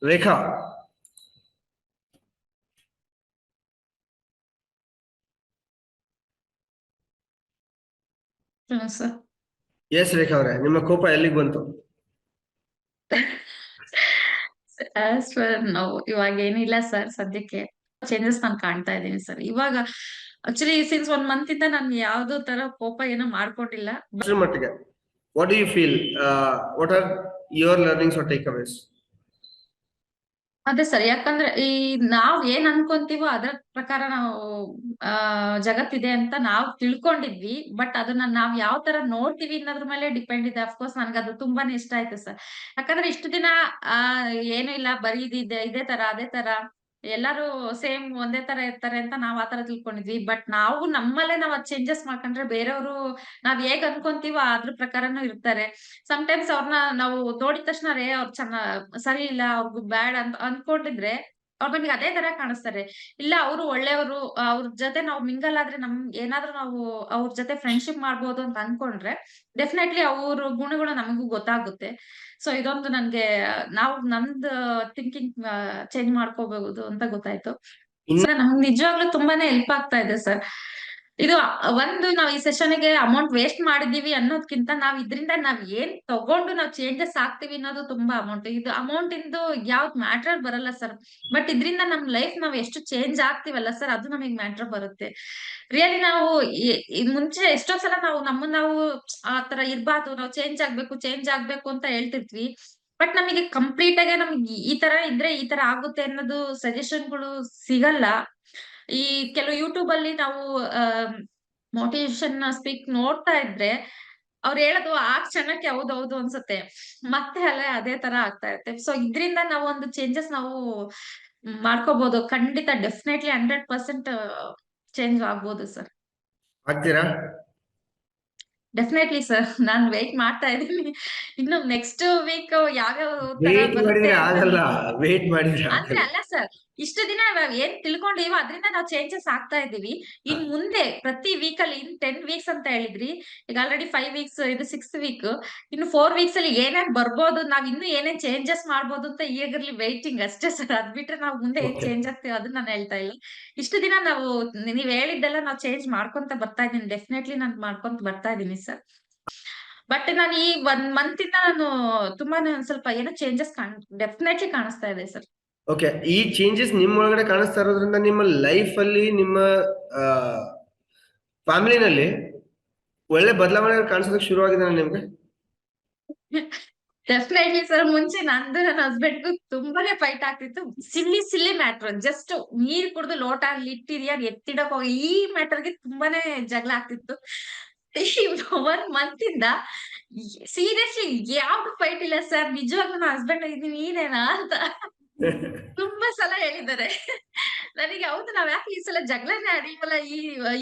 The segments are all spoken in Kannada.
ರೇಖಾ. ಸರ್ ಎಸ್ ರೇಖಾ ಅವರೇ, ನಿಮ್ಮ ಕೋಪ ಎಲ್ಲಿಗೆ ಬಂತು? ಆಸ್ ಪರ್ ನಾವು ಇವಾಗ ಏನಿಲ್ಲ ಸರ್, ಸದ್ಯಕ್ಕೆ ಚೇಂಜಸ್ ನಾನು ಕಾಣ್ತಾ ಇದ್ದೀನಿ ಸರ್. ಇವಾಗ ಆಕ್ಚುಲಿ ಸಿನ್ಸ್ 1 ಮಂತ್ ಇಂದ ನಾನು ಯಾವ್ದೋ ತರ ಕೋಪ ಏನೋ ಮಾಡ್ಕೊಂಡಿಲ್ಲ. ಅಷ್ಟರ ಮಟ್ಟಿಗೆ what do you feel, what are your learnings or takeaways? ಅದೇ ಸರ್, ಯಾಕಂದ್ರೆ ಈ ನಾವ್ ಏನ್ ಅನ್ಕೊಂತೀವೋ ಅದ್ರ ಪ್ರಕಾರ ನಾವು ಜಗತ್ತಿದೆ ಅಂತ ನಾವ್ ತಿಳ್ಕೊಂಡಿದ್ವಿ. ಬಟ್ ಅದನ್ನ ನಾವ್ ಯಾವ ತರ ನೋಡ್ತೀವಿ ಅನ್ನೋದ್ರ ಮೇಲೆ ಡಿಪೆಂಡ್ ಇದೆ. ಅಫ್ಕೋರ್ಸ್ ನನ್ಗೆ ಅದು ತುಂಬಾನೇ ಇಷ್ಟ ಆಯ್ತು ಸರ್. ಯಾಕಂದ್ರೆ ಇಷ್ಟು ದಿನ ಏನು ಇಲ್ಲ, ಬರೀ ಇದೇ ತರ ಅದೇ ತರ ಎಲ್ಲಾರು ಸೇಮ್ ಒಂದೇ ತರ ಇರ್ತಾರೆ ಅಂತ ನಾವ್ ಆತರ ತಿಳ್ಕೊಂಡಿದ್ವಿ. ಬಟ್ ನಾವು ನಮ್ಮಲ್ಲೇ ನಾವ್ ಅದ್ ಚೇಂಜಸ್ ಮಾಡ್ಕೊಂಡ್ರೆ ಬೇರೆಯವರು ನಾವ್ ಹೇಗ್ ಅನ್ಕೊಂತೀವೋ ಅದ್ರ ಪ್ರಕಾರನು ಇರ್ತಾರೆ. ಟೈಮ್ಸ್ ಅವ್ರನ್ನ ನಾವು ನೋಡಿದ ತಕ್ಷಣ ರೇ ಅವ್ರು ಸರಿ ಇಲ್ಲ, ಅವ್ರಿಗೂ ಬ್ಯಾಡ್ ಅಂತ ಅನ್ಕೊಂಡಿದ್ರೆ ಅವ್ರ ನಮಗೆ ಅದೇ ತರ ಕಾಣಿಸ್ತಾರೆ. ಇಲ್ಲ ಅವರು ಒಳ್ಳೆಯವರು, ಅವ್ರ ಜೊತೆ ನಾವು ಮಿಂಗಲ್ ಆದ್ರೆ ಏನಾದ್ರೂ ನಾವು ಅವ್ರ ಜೊತೆ ಫ್ರೆಂಡ್ಶಿಪ್ ಮಾಡ್ಬೋದು ಅಂತ ಅನ್ಕೊಂಡ್ರೆ ಡೆಫಿನೆಟ್ಲಿ ಅವ್ರ ಗುಣಗಳು ನಮಗೂ ಗೊತ್ತಾಗುತ್ತೆ. ಸೊ ಇದೊಂದು ನನ್ಗೆ ನಮ್ದು ಥಿಂಕಿಂಗ್ ಚೇಂಜ್ ಮಾಡ್ಕೋಬಹುದು ಅಂತ ಗೊತ್ತಾಯ್ತು. ನಮ್ಗೆ ನಿಜವಾಗ್ಲೂ ತುಂಬಾನೇ ಹೆಲ್ಪ್ ಆಗ್ತಾ ಇದೆ ಸರ್. ಇದು ಒಂದು ನಾವ್ ಈ ಸೆಷನ್ಗೆ ಅಮೌಂಟ್ ವೇಸ್ಟ್ ಮಾಡಿದೀವಿ ಅನ್ನೋದ್ಕಿಂತ ಇದರಿಂದ ನಾವ್ ಏನ್ ತಗೊಂಡು ನಾವ್ ಚೇಂಜಸ್ ಆಗ್ತೀವಿ ಅನ್ನೋದು ತುಂಬಾ ಅಮೌಂಟ್. ಇದು ಅಮೌಂಟ್ ಇಂದು ಯಾವ್ದ್ ಮ್ಯಾಟರ್ ಬರಲ್ಲ ಸರ್. ಬಟ್ ಇದರಿಂದ ನಮ್ ಲೈಫ್ ನಾವ್ ಎಷ್ಟು ಚೇಂಜ್ ಆಗ್ತೀವಲ್ಲ ಸರ್, ಅದು ನಮಗ್ ಮ್ಯಾಟರ್ ಬರುತ್ತೆ. ರಿಯಲಿ ನಾವು ಮುಂಚೆ ಎಷ್ಟೋ ಸಲ ನಾವು ಆತರ ಇರ್ಬಾರ್ದು, ನಾವು ಚೇಂಜ್ ಆಗ್ಬೇಕು ಅಂತ ಹೇಳ್ತಿರ್ತೀವಿ. ಬಟ್ ನಮಗೆ ಕಂಪ್ಲೀಟ್ ಆಗಿ ನಮ್ಗೆ ಈ ತರ ಇದ್ರೆ ಈ ತರ ಆಗುತ್ತೆ ಅನ್ನೋದು ಸಜೆಷನ್ಗಳು ಸಿಗಲ್ಲ. ಈ ಕೆಲವು ಯೂಟ್ಯೂಬ್ ಅಲ್ಲಿ ನಾವು ಮೋಟಿವೇಶನ್ ಸ್ಪೀಕ್ ನೋಡ್ತಾ ಇದ್ರೆ ಅವ್ರು ಹೇಳೋದು ಆ ಕ್ಷಣಕ್ಕೆ ಹೌದೌದು ಅನ್ಸುತ್ತೆ, ಮತ್ತೆ ಅದೇ ತರ ಆಗ್ತಾ ಇರುತ್ತೆ. ಸೊ ಇದ್ರಿಂದ ನಾವು ಒಂದು ಚೇಂಜಸ್ ಮಾಡ್ಕೋಬಹುದು. ಖಂಡಿತ ಡೆಫಿನೆಟ್ಲಿ 100% ಚೇಂಜ್ ಆಗ್ಬೋದು ಸರ್. ಆಗ್ತೀರಾ? ಡೆಫಿನೆಟ್ಲಿ ಸರ್, ನಾನ್ ವೇಟ್ ಮಾಡ್ತಾ ಇದ್ದೀನಿ. ಇನ್ನು ನೆಕ್ಸ್ಟ್ ವೀಕ್ ಯಾವ್ಯಾವ ತರ ವೇಟ್ ಬರುತ್ತೆ ಮಾಡಿದ್ರೆ ಅಂತ ಆಗಲ್ಲ, ವೇಟ್ ಮಾಡಿದ್ರೆ ಅಂದ್ರೆ ಆಗಲ್ಲ. ಅಲ್ಲ ಸರ್, ಇಷ್ಟು ದಿನ ನಾವ್ ಏನ್ ತಿಳ್ಕೊಂಡಿವೋ ಅದ್ರಿಂದ ನಾವ್ ಚೇಂಜಸ್ ಆಗ್ತಾ ಇದೀವಿ. ಇನ್ ಮುಂದೆ ಪ್ರತಿ ವೀಕ್ ಅಲ್ಲಿ 10 ವೀಕ್ಸ್ ಅಂತ ಹೇಳಿದ್ರಿ, ಈಗ ಆಲ್ರೆಡಿ 5 ವೀಕ್ಸ್, ಇದು 6th ವೀಕ್. ಇನ್ನು 4 ವೀಕ್ಸ್ ಅಲ್ಲಿ ಏನೇನ್ ಬರ್ಬೋದು, ನಾವ್ ಇನ್ನು ಏನೇನ್ ಚೇಂಜಸ್ ಮಾಡ್ಬೋದು ಅಂತ ಈಗರ್ಲಿ ವೈಟಿಂಗ್ ಅಷ್ಟೇ ಸರ್. ಅದ್ ಬಿಟ್ರೆ ನಾವ್ ಮುಂದೆ ಏನ್ Okay. ಚೇಂಜ್ ಆಗ್ತೀವಿ ಅದನ್ನ ನಾನು ಹೇಳ್ತಾ ಇಲ್ಲ. ಇಷ್ಟು ದಿನ ನೀವ್ ಹೇಳಿದ್ದೆಲ್ಲ ನಾವ್ ಚೇಂಜ್ ಮಾಡ್ಕೊಂತ ಬರ್ತಾ ಇದೀನಿ. ಡೆಫಿನೆಟ್ಲಿ ನಾನ್ ಮಾಡ್ಕೊಂತ ಬರ್ತಾ ಇದೀನಿ ಸರ್. ಬಟ್ ನಾನು ಈ 1 ಮಂತ್ ಇಂದ ತುಂಬಾನೇ ಒಂದ್ ಸ್ವಲ್ಪ ಏನೋ ಚೇಂಜಸ್ ಡೆಫಿನೆಟ್ಲಿ ಕಾಣಿಸ್ತಾ ಇದೆ ಸರ್. ಓಕೆ, ಈ ಚೇಂಜಸ್ ನಿಮ್ಮ ಒಳಗಡೆ ಕಾಣಿಸ್ತಾ ಇರೋದ್ರಿಂದ ನಿಮ್ಮ ಲೈಫ್ ಅಲ್ಲಿ, ನಿಮ್ಮ ಫ್ಯಾಮಿಲಿನಲ್ಲಿ ಒಳ್ಳೆ ಬದಲಾವಣೆ ಕಾಣಿಸೋದಕ್ಕೆ ಶುರುವಾಗಿದೆ ನಿಮ್ಗೆ? Definitely sir. ಮುಂಚೆ ನಂದು ನನ್ನ ಹಸ್ಬೆಂಡ್ಗೂ ತುಂಬಾನೇ ಫೈಟ್ ಆಗ್ತಿತ್ತು. ಸಿಲ್ಲಿ ಮ್ಯಾಟರ್, ಜಸ್ಟ್ ನೀರ್ ಕುಡ್ದು ಲೋಟ ಅಲ್ಲಿ ಇಟ್ಟಿದ್ಯಾ ಎತ್ತಿಡಕ್ ಹೋಗಿ ಈ ಮ್ಯಾಟರ್ಗೆ ತುಂಬಾನೇ ಜಗಳ ಆಗ್ತಿತ್ತು. ಈ 1 ಮಂತ್ ಇಂದ ಸೀರಿಯಸ್ಲಿ ಯಾವ್ದು ಫೈಟ್ ಇಲ್ಲ ಸರ್. ನಿಜವಾಗ್ಲೂ ನನ್ನ ಹಸ್ಬೆಂಡ್ ನೀನೇನಾ ಅಂತ ತುಂಬಾ ಸಲ ಹೇಳಿದ್ದಾರೆ. ನನಗೆ ಹೌದು, ನಾವ್ ಯಾಕೆ ಈ ಸಲ ಜಗಳನೇ ಆಡಿಲ್ವಲ್ಲ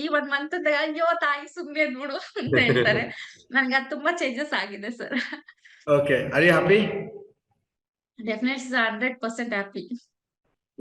ಈ 1 ಮಂತ್ ಅಂತ. ಅಯ್ಯೋ ತಾಯಿ ಸುಮ್ನೆ ಬಿಡು ಅಂತ ಹೇಳ್ತಾರೆ. ನನ್ಗೆ ಅದು ತುಂಬಾ ಚೇಂಜಸ್ ಆಗಿದೆ sir. Okay, are you happy? Definitely 100% happy.